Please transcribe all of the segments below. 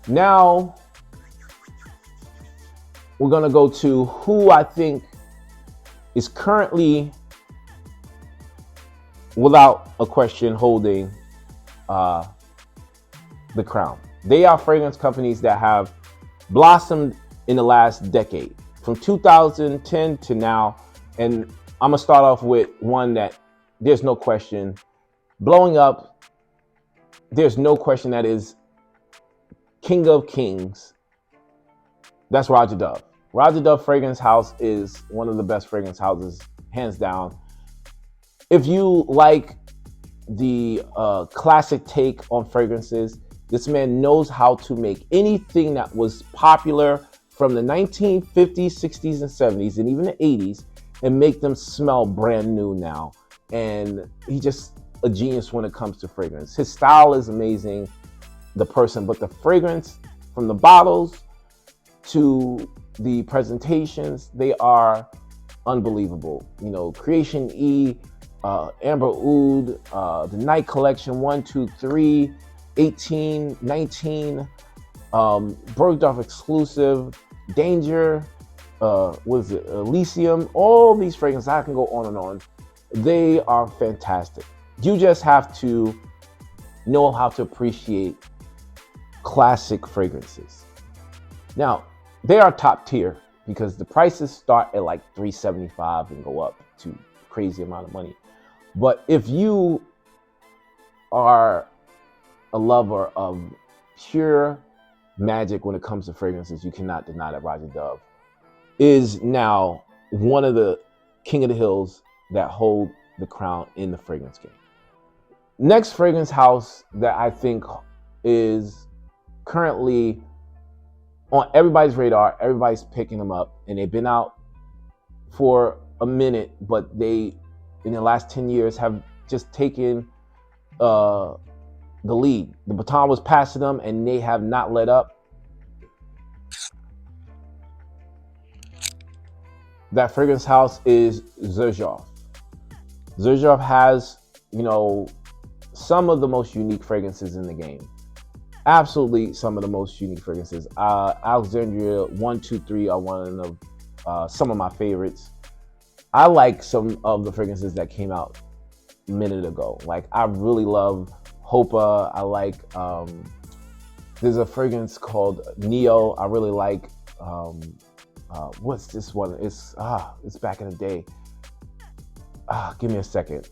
Now we're gonna go to who I think is currently, without a question, holding uh, the crown. They are fragrance companies that have blossomed in the last decade, from 2010 to now. And I'm gonna start off with one that there's no question blowing up. There's no question that is king of kings. That's Roger Dove. Roger Dove Fragrance House is one of the best fragrance houses, hands down. If you like the classic take on fragrances, this man knows how to make anything that was popular from the 1950s, 60s, and 70s, and even the 80s, and make them smell brand new now. And he's just a genius when it comes to fragrance. His style is amazing, the person, but the fragrance, from the bottles to the presentations, they are unbelievable. You know, Creation E, Amber Oud, the Night Collection 1, 2, 3, 18, 19, Bergdorf Exclusive, Danger, what is it, Elysium, all these fragrances, I can go on and on. They are fantastic. You just have to know how to appreciate classic fragrances. Now, they are top tier because the prices start at like $375 and go up to a crazy amount of money. But if you are a lover of pure magic when it comes to fragrances, you cannot deny that Roger Dove is now one of the king of the hills that hold the crown in the fragrance game. Next fragrance house that I think is currently on everybody's radar, everybody's picking them up, and they've been out for a minute, but they, in the last 10 years, have just taken the lead. The baton was passed to them, and they have not let up. That fragrance house is Xerjoff. Xerjoff has, you know, some of the most unique fragrances in the game. Absolutely some of the most unique fragrances. Alexandria 1, 2, 3 are one of some of my favorites. I like some of the fragrances that came out a minute ago. Like, I really love Hopa. I like, there's a fragrance called Neo. I really like, what's this one? It's back in the day. Give me a second.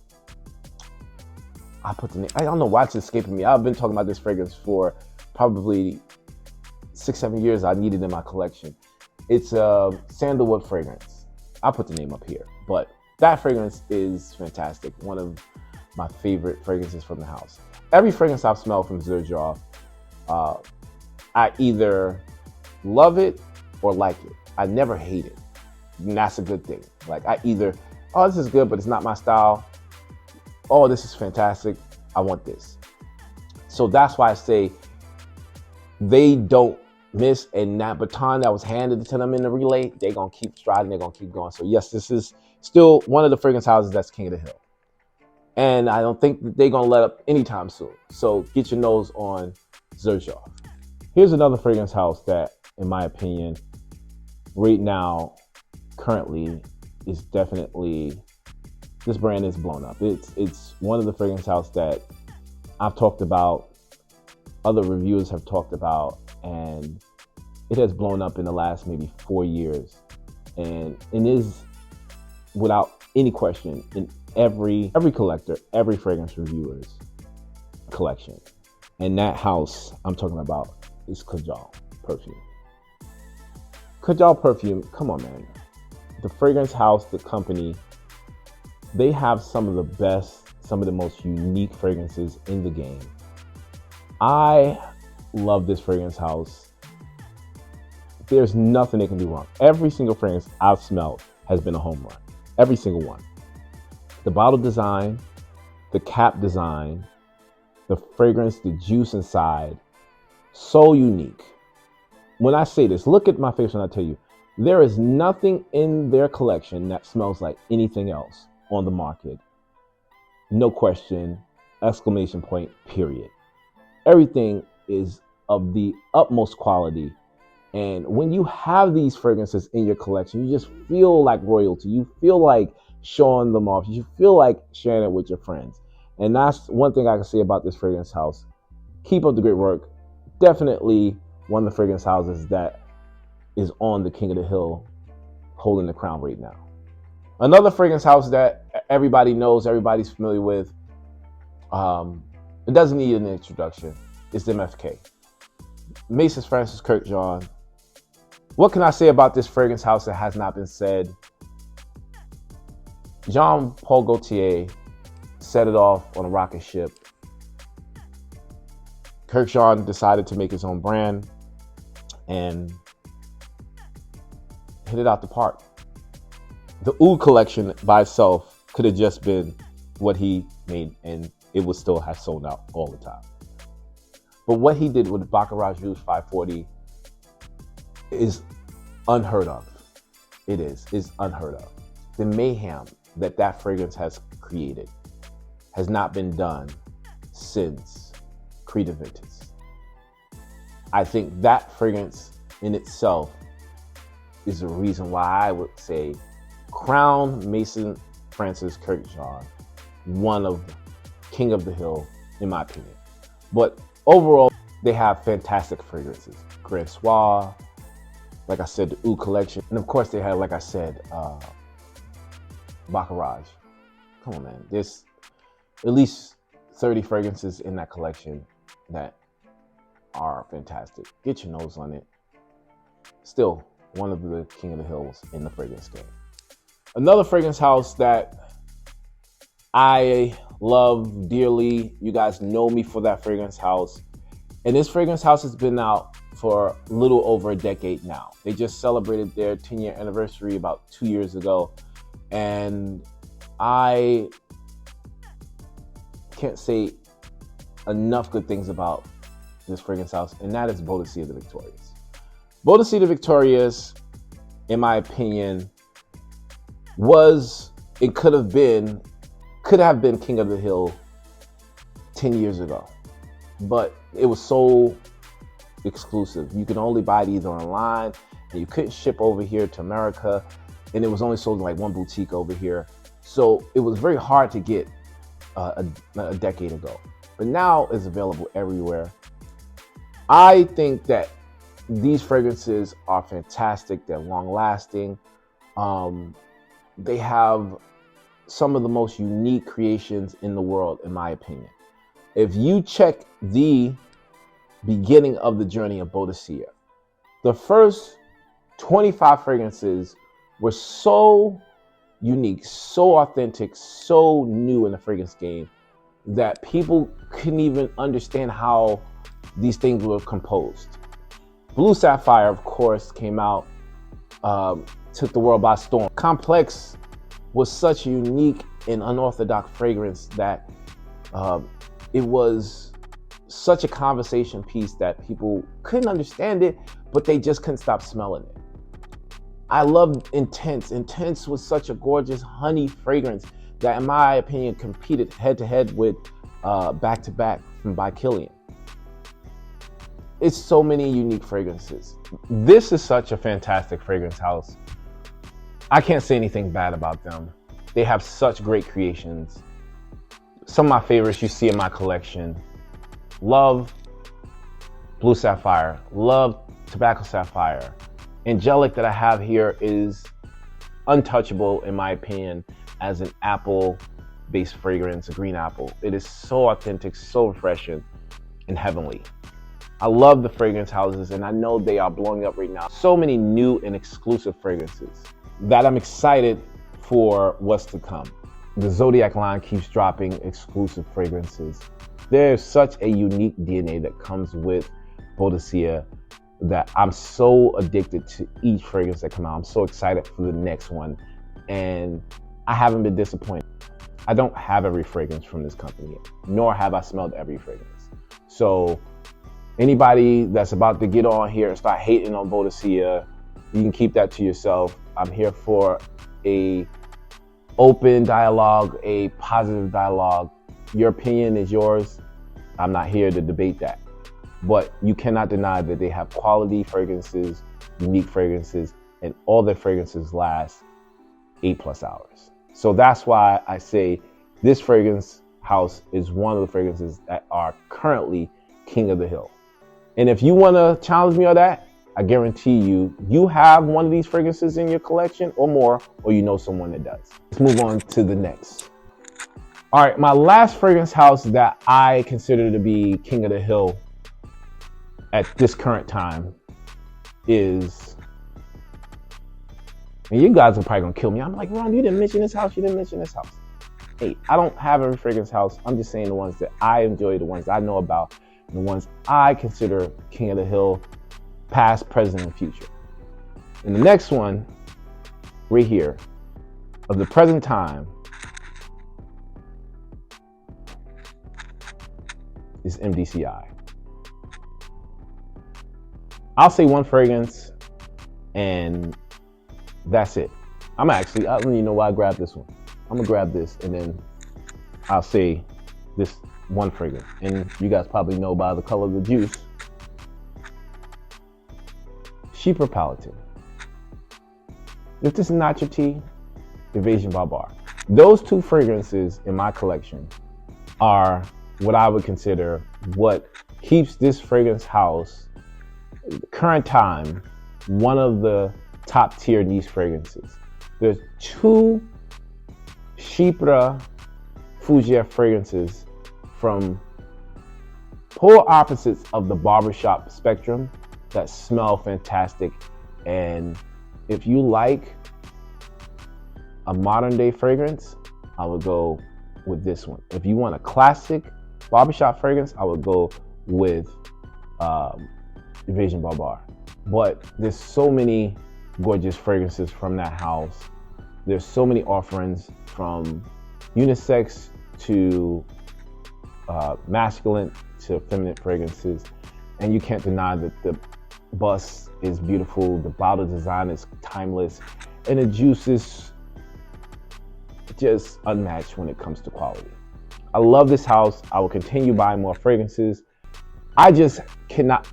I put the name, I don't know why it's escaping me. I've been talking about this fragrance for probably 6-7 years. I need it in my collection. It's a sandalwood fragrance. I'll put the name up here, but that fragrance is fantastic. One of my favorite fragrances from the house. Every fragrance I've smelled from Xerjoff, I either love it or like it. I never hate it. And that's a good thing. Like, I either, oh, this is good, but it's not my style. Oh, this is fantastic. I want this. So that's why I say they don't miss, and that baton that was handed to them in the relay, they're going to keep striding. They're going to keep going. So yes, this is still one of the fragrance houses that's king of the hill. And I don't think that they're going to let up anytime soon. So get your nose on Xerjoff. Here's another fragrance house that, in my opinion, right now, currently, is definitely, this brand is blown up. It's one of the fragrance houses that I've talked about, other reviewers have talked about, and it has blown up in the last maybe 4 years. And it is, without any question, in every collector, every fragrance reviewer's collection. And that house I'm talking about is Kajal perfume. Kajal perfume, come on, man. The fragrance house, the company, they have some of the best, some of the most unique fragrances in the game. I love this fragrance house. There's nothing they can do wrong. Every single fragrance I've smelled has been a home run. Every single one. The bottle design, the cap design, the fragrance, the juice inside, so unique. When I say this, look at my face when I tell you, there is nothing in their collection that smells like anything else on the market. No question, exclamation point, period. Everything is of the utmost quality. And when you have these fragrances in your collection, you just feel like royalty. You feel like showing them off. You feel like sharing it with your friends. And that's one thing I can say about this fragrance house. Keep up the great work. Definitely one of the fragrance houses that is on the King of the Hill, holding the crown right now. Another fragrance house that everybody knows, everybody's familiar with, it doesn't need an introduction, it's MFK. Maison Francis Kurkdjian. What can I say about this fragrance house that has not been said? Jean-Paul Gaultier set it off on a rocket ship. Kurkdjian decided to make his own brand and hit it out the park. The Oud collection by itself could have just been what he made, and it would still have sold out all the time. But what he did with Baccarat Rouge 540 is unheard of. It is unheard of. The mayhem that fragrance has created has not been done since Creed Aventus. I think that fragrance in itself is the reason why I would say crown Maison Francis Kurkdjian one of King of the Hill, in my opinion. But overall, they have fantastic fragrances. Grand Soir, like I said, the Oud collection. And of course they have, like I said, Baccarat. Come on, man. There's at least 30 fragrances in that collection that are fantastic. Get your nose on it. Still, one of the King of the Hills in the fragrance game. Another fragrance house that I love dearly, you guys know me for that fragrance house. And this fragrance house has been out for a little over a decade now. They just celebrated their 10-year anniversary about 2 years ago. And I can't say enough good things about this fragrance house, and that is Boadicea the Victorious. Boadicea the Victorious, in my opinion, could have been King of the Hill 10 years ago, but it was so exclusive. You could only buy it either online, and you couldn't ship over here to America, and it was only sold in like one boutique over here. So it was very hard to get a decade ago, but now it's available everywhere. I think that these fragrances are fantastic. They're long lasting. They have some of the most unique creations in the world, in my opinion. If you check the beginning of the journey of Boadicea, the first 25 fragrances were so unique, so authentic, so new in the fragrance game that people couldn't even understand how these things were composed. Blue Sapphire, of course, came out, took the world by storm. Complex was such a unique and unorthodox fragrance that it was such a conversation piece that people couldn't understand it, but they just couldn't stop smelling it. I loved Intense. Intense was such a gorgeous honey fragrance that, in my opinion, competed head to head with Back to Back by Kilian. It's so many unique fragrances. This is such a fantastic fragrance house. I can't say anything bad about them. They have such great creations. Some of my favorites you see in my collection. Love Blue Sapphire. Love Tobacco Sapphire. Angelic that I have here is untouchable, in my opinion, as an apple-based fragrance, a green apple. It is so authentic, so refreshing, and heavenly. I love the fragrance houses, and I know they are blowing up right now. So many new and exclusive fragrances that I'm excited for what's to come. The Zodiac line keeps dropping exclusive fragrances. There's such a unique DNA that comes with Boadicea that I'm so addicted to each fragrance that come out. I'm so excited for the next one, and I haven't been disappointed. I don't have every fragrance from this company, nor have I smelled every fragrance. So anybody that's about to get on here and start hating on Boadicea, you can keep that to yourself. I'm here for a open dialogue, a positive dialogue. Your opinion is yours. I'm not here to debate that. but you cannot deny that they have quality fragrances, unique fragrances, and all their fragrances last 8+ hours. So that's why I say this fragrance house is one of the fragrances that are currently king of the hill. And if you want to challenge me on that, I guarantee you have one of these fragrances in your collection or more, or you know someone that does. Let's move on to the next. All right, my last fragrance house that I consider to be king of the hill at this current time is, and you guys are probably gonna kill me. I'm like, Ron, you didn't mention this house. You didn't mention this house. Hey, I don't have every fragrance house. I'm just saying the ones that I enjoy, the ones I know about, and the ones I consider king of the hill, past, present, and future. And the next one, right here, of the present time, is Mdci. I'll say one fragrance, and that's it. I don't even know why I grabbed this one. I'm gonna grab this, and then I'll say this one fragrance. And you guys probably know by the color of the juice, Chypre Palatine. If this is not your tea, Evasion Barbar. Those two fragrances in my collection are what I would consider what keeps this fragrance house, current time, one of the top tier niche fragrances. There's two Chypre Fougere fragrances from polar opposites of the barbershop spectrum that smell fantastic. And if you like a modern day fragrance, I would go with this one. If you want a classic barbershop fragrance, I would go with Evasion Barbar. But there's so many gorgeous fragrances from that house. There's so many offerings, from unisex to masculine to feminine fragrances. And you can't deny that the bust is beautiful, the bottle design is timeless, and the juice is just unmatched when it comes to quality. I love this house. I will continue buying more fragrances. I just cannot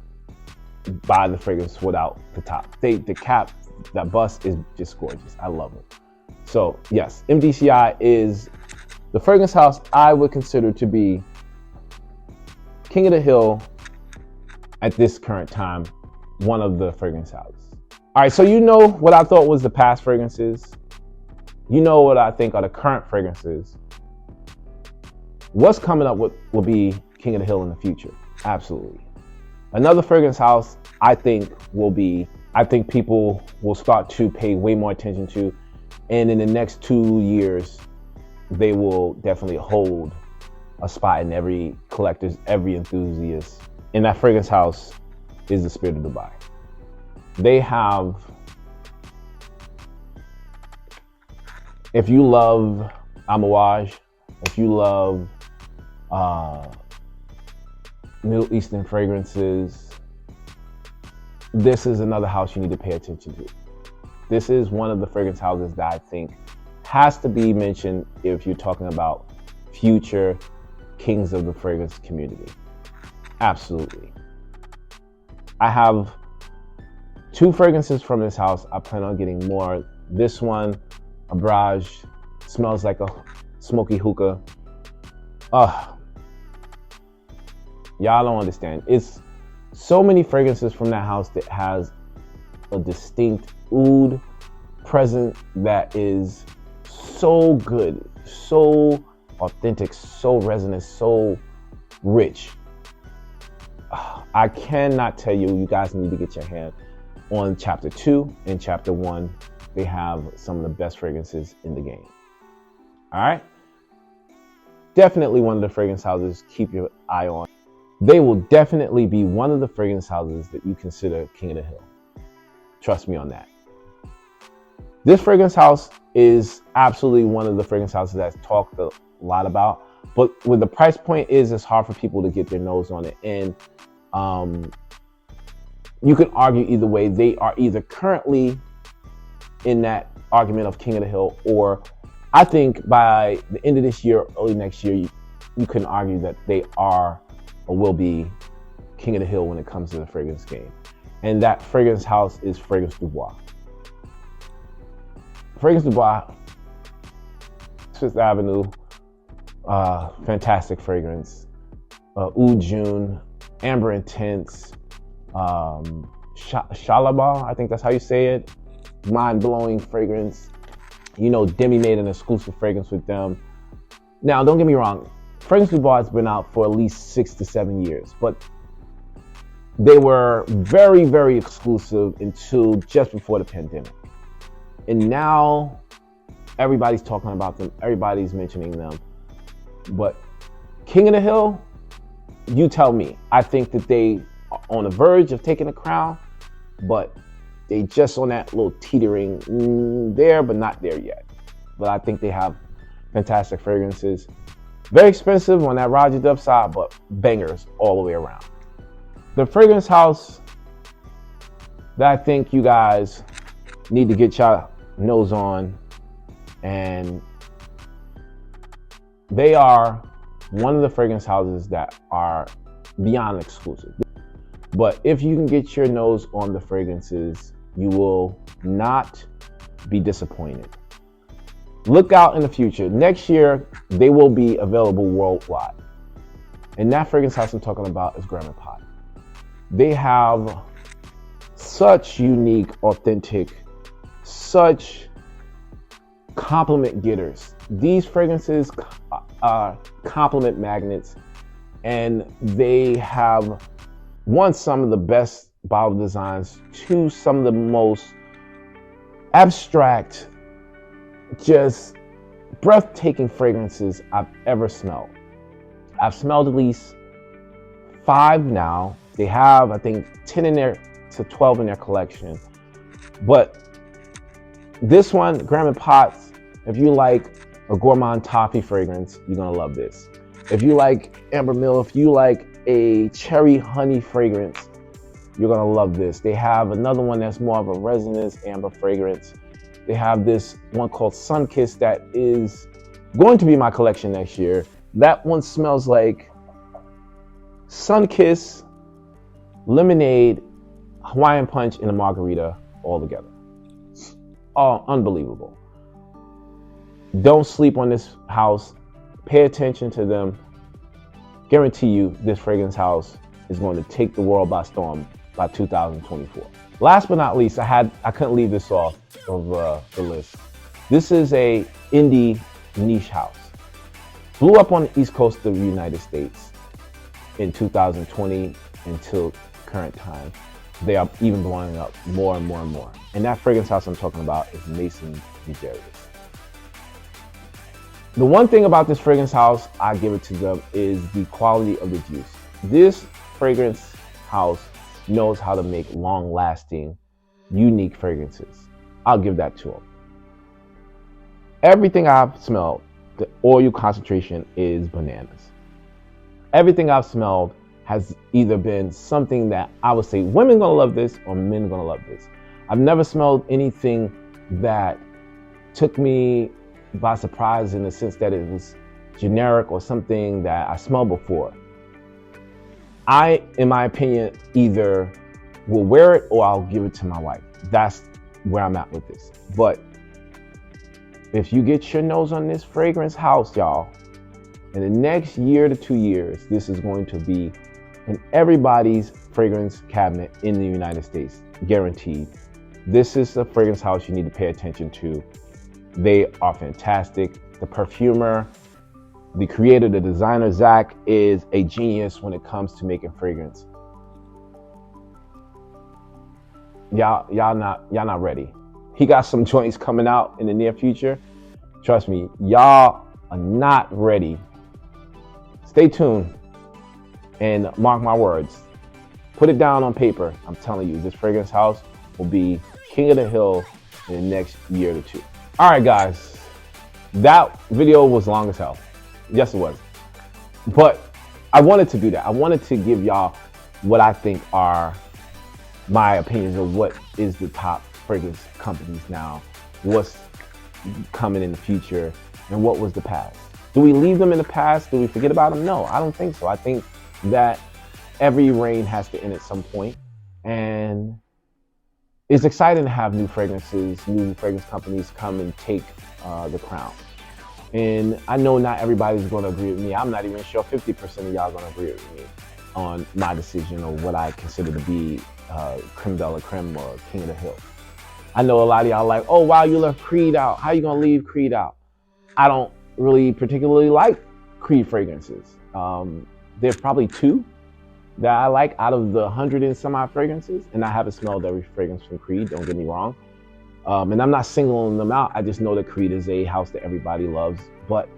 buy the fragrance without the top. The cap, that bust is just gorgeous. I love it. So yes, Mdci is the fragrance house I would consider to be king of the hill at this current time, one of the fragrance houses. All right, so you know what I thought was the past fragrances. You know what I think are the current fragrances. What's coming up will be king of the hill in the future. Absolutely. Another fragrance house I think people will start to pay way more attention to. And in the next 2 years, they will definitely hold a spot in every collector's, every enthusiast. And that fragrance house is the Spirit of Dubai. They have, if you love Amouage, if you love Middle Eastern fragrances, this is another house you need to pay attention to. This is one of the fragrance houses that I think has to be mentioned if you're talking about future kings of the fragrance community. Absolutely. I have 2 fragrances from this house. I plan on getting more. This one, Abrage, smells like a smoky hookah. Y'all don't understand. It's so many fragrances from that house that has a distinct oud present that is so good, so authentic, so resonant, so rich. I cannot tell you, you guys need to get your hand on chapter 2 and chapter 1. They have some of the best fragrances in the game. All right. Definitely one of the fragrance houses, keep your eye on. They will definitely be one of the fragrance houses that you consider king of the hill. Trust me on that. This fragrance house is absolutely one of the fragrance houses that's talked a lot about, but with the price point it's hard for people to get their nose on it. And you can argue either way. They are either currently in that argument of king of the hill, or I think by the end of this year, early next year, you can argue that they are or will be king of the hill when it comes to the fragrance game. And that fragrance house is Fragrance du Bois. Fragrance du Bois, Fifth Avenue, fantastic fragrance. Oud June, Amber Intense, Shalaba, I think that's how you say it. Mind-blowing fragrance. You know, Demi made an exclusive fragrance with them. Now, don't get me wrong, Fragrance du Bois has been out for at least 6 to 7 years, but they were very, very exclusive until just before the pandemic. And now everybody's talking about them, everybody's mentioning them. But King of the Hill, you tell me. I think that they are on the verge of taking the crown, but they just on that little teetering there, but not there yet. But I think they have fantastic fragrances. Very expensive on that Roger Dub side, but bangers all the way around. The fragrance house that I think you guys need to get your nose on, and they are one of the fragrance houses that are beyond exclusive. But if you can get your nose on the fragrances, you will not be disappointed. Look out in the future. Next year, they will be available worldwide. And that fragrance house I'm talking about is Graham & Pot. They have such unique, authentic, such compliment getters. These fragrances are compliment magnets, and they have, one, some of the best bottle designs, two, some of the most abstract, just breathtaking fragrances I've ever smelled. I've smelled at least 5 now. They have, I think, 10 in there to 12 in their collection. But this one, Graham & Pot's, if you like a gourmand toffee fragrance, you're gonna love this. If you like Amber Mill, if you like a cherry honey fragrance, you're gonna love this. They have another one that's more of a resinous amber fragrance. They have this one called Sunkiss that is going to be my collection next year. That one smells like Sunkiss, lemonade, Hawaiian punch, and a margarita all together. Oh, unbelievable. Don't sleep on this house. Pay attention to them. Guarantee you this fragrance house is going to take the world by storm by 2024. Last but not least, I couldn't leave this off of the list. This is a indie niche house. Blew up on the East Coast of the United States in 2020 until current time. They are even blowing up more and more and more. And that fragrance house I'm talking about is Maison Gutierrez. The one thing about this fragrance house, I give it to them, is the quality of the juice. This fragrance house knows how to make long-lasting, unique fragrances. I'll give that to them. Everything I've smelled, the oil concentration is bananas. Everything I've smelled has either been something that I would say women gonna love this or men gonna love this. I've never smelled anything that took me by surprise in the sense that it was generic or something that I smelled before. I, in my opinion, either will wear it or I'll give it to my wife. That's where I'm at with this. But if you get your nose on this fragrance house, y'all, in the next year to 2 years, this is going to be in everybody's fragrance cabinet in the United States, guaranteed. This is a fragrance house you need to pay attention to. They are fantastic. The perfumer, the creator, the designer, Zach, is a genius when it comes to making fragrance. Y'all not ready. He got some joints coming out in the near future. Trust me, y'all are not ready. Stay tuned and mark my words. Put it down on paper. I'm telling you, this fragrance house will be king of the hill in the next year to 2. All right, guys, that video was long as hell. Yes, it was. But I wanted to do that. I wanted to give y'all what I think are my opinions of what is the top fragrance companies now, what's coming in the future, and what was the past. Do we leave them in the past? Do we forget about them? No, I don't think so. I think that every reign has to end at some point, and it's exciting to have new fragrances, new fragrance companies come and take the crown. And I know not everybody's going to agree with me. I'm not even sure 50% of y'all going to agree with me on my decision or what I consider to be creme de la creme or king of the hill. I know a lot of y'all like, oh wow, you left Creed out. How you going to leave Creed out? I don't really particularly like Creed fragrances. There's probably 2 that I like out of the 100 and some odd fragrances, and I haven't smelled every fragrance from Creed, don't get me wrong. And I'm not singling them out. I just know that Creed is a house that everybody loves. But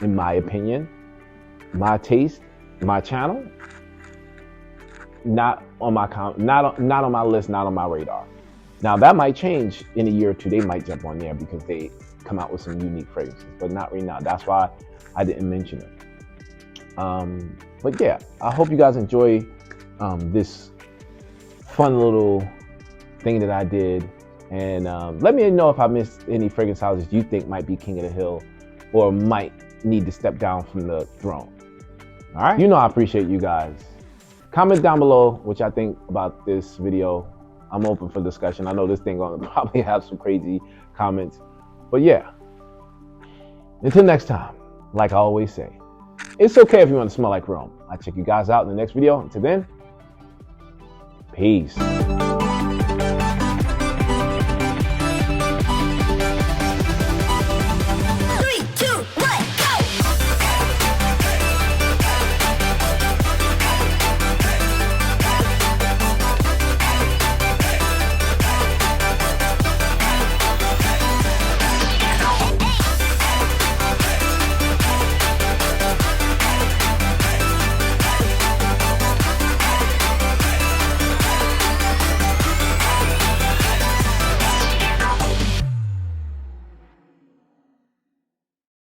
in my opinion, my taste, my channel, not on my not on my list, not on my radar. Now that might change in a year or 2. They might jump on there because they come out with some unique fragrances, but not right now. That's why I didn't mention it. But yeah, I hope you guys enjoy this fun little thing that I did. And let me know if I missed any fragrance houses you think might be king of the hill or might need to step down from the throne. All right? You know I appreciate you guys. Comment down below what y'all think about this video. I'm open for discussion. I know this thing gonna probably have some crazy comments. But yeah, until next time, like I always say, it's okay if you want to smell like Rome. I'll check you guys out in the next video. Until then, peace.